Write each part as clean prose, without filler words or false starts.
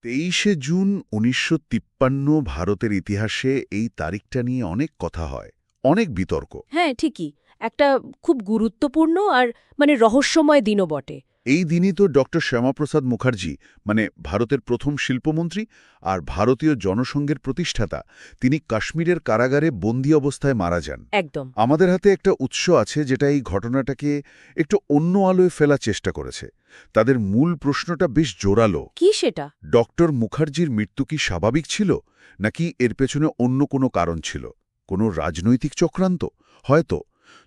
23শে June ১৯৫৩ ভারতের ইতিহাসে এই তারিখটা নিয়ে অনেক কথা হয়, অনেক বিতর্ক। হ্যাঁ, ঠিকই। একটা খুব গুরুত্বপূর্ণ আর রহস্যময় দিনও বটে। এই দিনই তো ডক্টর শ্যামাপ্রসাদ মুখার্জি, ভারতের প্রথম শিল্পমন্ত্রী আর ভারতীয় জনসংঘের প্রতিষ্ঠাতা, তিনি কাশ্মীরের কারাগারে বন্দী অবস্থায় মারা যান। একদম। আমাদের হাতে একটা উৎস আছে যেটা এই ঘটনাটাকে একটু অন্য আলোয় ফেলার চেষ্টা করেছে। তাদের মূল প্রশ্নটা বেশ জোরালো। কি সেটা? ডক্টর মুখার্জির মৃত্যু কি স্বাভাবিক ছিল, নাকি এর পেছনে অন্য কোনো কারণ ছিল? কোনো রাজনৈতিক চক্রান্ত হয়তো।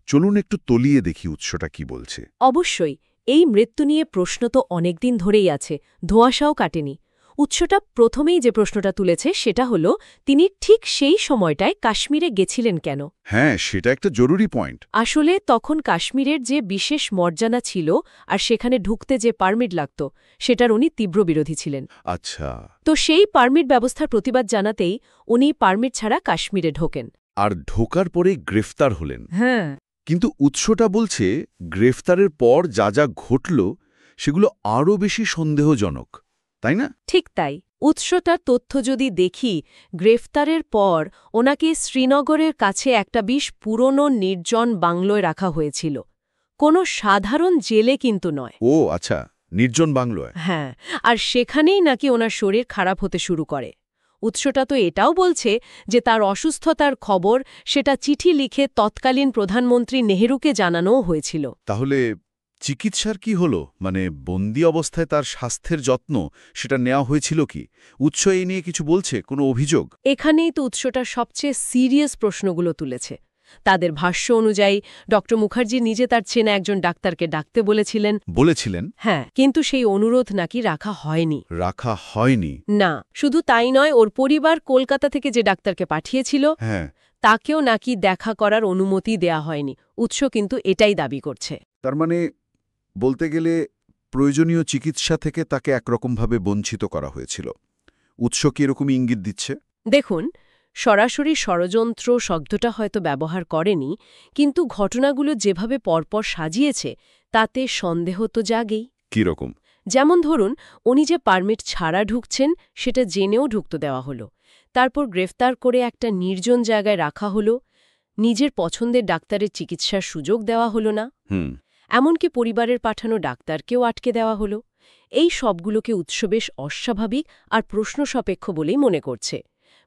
চলুন একটু তলিয়ে দেখি উৎসটা কি বলছে। অবশ্যই। এই মৃত্যু নিয়ে প্রশ্ন তো অনেকদিন ধরেই আছে, ধোঁয়াশাও কাটেনি। উৎসটা প্রথমেই যে প্রশ্নটা তুলেছে সেটা হলো, তিনি ঠিক সেই সময়টায় কাশ্মীরে গেছিলেন কেন? হ্যাঁ, সেটা একটা জরুরি পয়েন্ট। আসলে তখন কাশ্মীরের যে বিশেষ মর্যাদা ছিল আর সেখানে ঢুকতে যে পারমিট লাগত, সেটার উনি তীব্র বিরোধী ছিলেন। আচ্ছা। তো সেই পারমিট ব্যবস্থার প্রতিবাদ জানাতেই উনি পারমিট ছাড়া কাশ্মীরে ঢোকেন। আর ঢোকার পরে গ্রেফতার হলেন। হ্যাঁ। কিন্তু উৎসটা বলছে গ্রেফতারের পর যা যা ঘটল সেগুলো আরও বেশি সন্দেহজনক, তাই না? ঠিক তাই। উৎসটার তথ্য যদি দেখি, গ্রেফতারের পর ওনাকে শ্রীনগরের কাছে একটা বেশ পুরনো নির্জন বাংলোয় রাখা হয়েছিল। কোনো সাধারণ জেলে কিন্তু নয়। ও আচ্ছা, নির্জন বাংলোয়। হ্যাঁ, আর সেখানেই নাকি ওনার শরীর খারাপ হতে শুরু করে। উৎসটা তো এটাও বলছে যে তার অসুস্থতার খবর সেটা চিঠি লিখে তৎকালীন প্রধানমন্ত্রী নেহেরুকে জানানোও হয়েছিল। তাহলে চিকিৎসার কি হলো? বন্দি অবস্থায় তার স্বাস্থ্যের যত্ন সেটা নেওয়া হয়েছিল কি? উৎস এই নিয়ে কিছু বলছে, কোনো অভিযোগ? এখানেই তো উৎসটার সবচেয়ে সিরিয়াস প্রশ্নগুলো তুলেছে। তাদের ভাষ্য অনুযায়ী ডক্টর মুখার্জি নিজে তার চেনা একজন ডাক্তারকে ডাকতে বলেছিলেন। হ্যাঁ, কিন্তু সেই অনুরোধ নাকি রাখা হয়নি। রাখা হয়নি? না, শুধু তাই নয়, ওর পরিবার কলকাতা থেকে যে ডাক্তারকে পাঠিয়েছিল, হ্যাঁ, তাকেও নাকি দেখা করার অনুমতি দেয়া হয়নি। উৎস কিন্তু এটাই দাবি করছে। তার বলতে গেলে প্রয়োজনীয় চিকিৎসা থেকে তাকে একরকমভাবে বঞ্চিত করা হয়েছিল। উৎস কি এরকমই ইঙ্গিত দিচ্ছে? দেখুন, সরাসরি ষড়যন্ত্র শব্দটা হয়তো ব্যবহার করেনি, কিন্তু ঘটনাগুলো যেভাবে পরপর সাজিয়েছে তাতে সন্দেহ তো জাগেই। কীরকম? যেমন ধরুন, উনি যে পারমিট ছাড়া ঢুকছেন সেটা জেনেও ঢুকতে দেওয়া হলো। তারপর গ্রেফতার করে একটা নির্জন জায়গায় রাখা হলো। নিজের পছন্দের ডাক্তারের চিকিৎসার সুযোগ দেওয়া হলো না। এমনকি পরিবারের পাঠানো ডাক্তারকেও আটকে দেওয়া হলো। এই সবগুলোকে উৎস বেশ অস্বাভাবিক আর প্রশ্নসাপেক্ষ বলেই মনে করছে।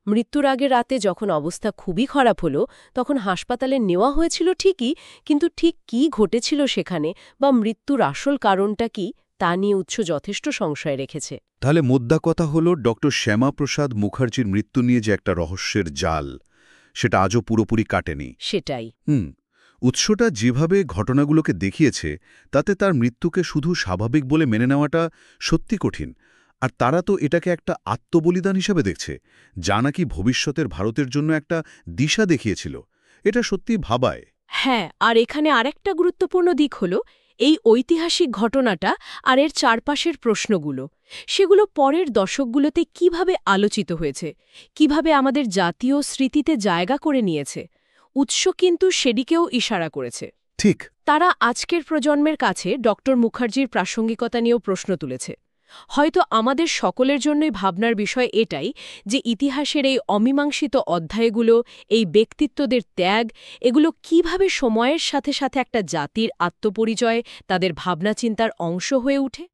মৃত্যুর আগে রাতে যখন অবস্থা খুবই খারাপ হলো, তখন হাসপাতালে নেওয়া হয়েছিল ঠিকই, কিন্তু ঠিক কী ঘটেছিল সেখানে বা মৃত্যুর আসল কারণটা কি, তা নিয়ে উৎস যথেষ্ট সংশয় রেখেছে। তাহলে মোদ্দা কথা হল, ডক্টর শ্যামাপ্রসাদ মুখার্জির মৃত্যু নিয়ে যে একটা রহস্যের জাল, সেটা আজও পুরোপুরি কাটেনি। সেটাই। উৎসটা যেভাবে ঘটনাগুলোকে দেখিয়েছে তাতে তার মৃত্যুকে শুধু স্বাভাবিক বলে মেনে নেওয়াটা সত্যি কঠিন। আর তারা তো এটাকে একটা আত্মবলিদান হিসেবে দেখছে, যা নাকি ভবিষ্যতের ভারতের জন্য একটা দিশা দেখিয়েছিল। এটা সত্যি ভাবায়। হ্যাঁ, আর এখানে আরেকটা গুরুত্বপূর্ণ দিক হল এই ঐতিহাসিক ঘটনাটা আর এর চারপাশের প্রশ্নগুলো। সেগুলো পরের দশকগুলোতে কিভাবে আলোচিত হয়েছে, কিভাবে আমাদের জাতীয় স্মৃতিতে জায়গা করে নিয়েছে। উৎস কিন্তু সেদিকেও ইশারা করেছে। ঠিক। তারা আজকের প্রজন্মের কাছে ডক্টর মুখার্জির প্রাসঙ্গিকতা নিয়েও প্রশ্ন তুলেছে। হয়তো আমাদের সকলের জন্যই ভাবনার বিষয় এটাই যে ইতিহাসের এই অমীমাংসিত অধ্যায়গুলো, এই ব্যক্তিত্বদের ত্যাগ, এগুলো কিভাবে সময়ের সাথে সাথে একটা জাতির আত্মপরিচয়, তাদের ভাবনা চিন্তার অংশ হয়ে ওঠে।